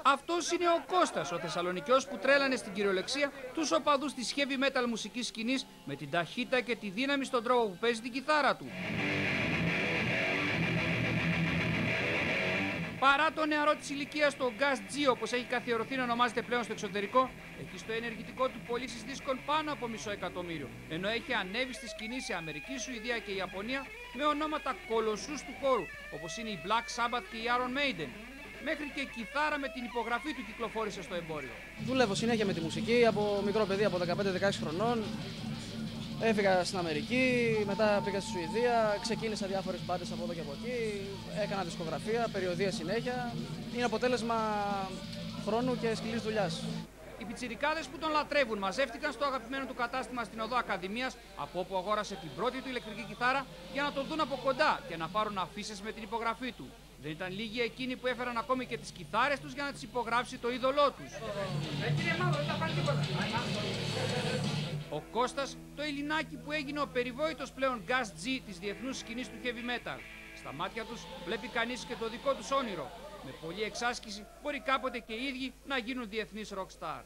Αυτός είναι ο Κώστας, ο Θεσσαλονικιός που τρέλανε στην κυριολεξία τους οπαδούς της heavy metal μουσικής σκηνής με την ταχύτητα και τη δύναμη στον τρόπο που παίζει την κιθάρα του. Παρά το νεαρό της ηλικίας του, ο Gus G, όπως έχει καθιερωθεί να ονομάζεται πλέον στο εξωτερικό, έχει στο ενεργητικό του πωλήσεις δίσκων πάνω από 500.000, ενώ έχει ανέβει στη σκηνή σε Αμερική, Σουηδία και Ιαπωνία με ονόματα κολοσσούς του χώρου, όπως είναι η Black Sabbath και η Iron Maiden. Μέχρι και κιθάρα με την υπογραφή του κυκλοφόρησε στο εμπόριο. Δουλεύω συνέχεια με τη μουσική από μικρό παιδί, από 15-16 χρονών. Έφυγα στην Αμερική, μετά πήγα στη Σουηδία, ξεκίνησα διάφορες μπάντες από εδώ και από εκεί, έκανα δισκογραφία, περιοδεία συνέχεια. Είναι αποτέλεσμα χρόνου και σκληρής δουλειάς. Οι πιτσιρικάδες που τον λατρεύουν μαζεύτηκαν στο αγαπημένο του κατάστημα στην Οδό Ακαδημίας, από όπου αγόρασε την πρώτη του ηλεκτρική κιθάρα, για να τον δουν από κοντά και να πάρουν αφίσες με την υπογραφή του. Δεν ήταν λίγοι εκείνοι που έφεραν ακόμη και τις κιθάρες τους για να τις υπογράψει το είδωλό τους. Ο Κώστας, το Ελληνάκι που έγινε ο περιβόητος πλέον Gus G της διεθνούς σκηνής του heavy metal. Στα μάτια τους βλέπει κανείς και το δικό τους όνειρο. Με πολλή εξάσκηση μπορεί κάποτε και οι ίδιοι να γίνουν διεθνείς rockstar.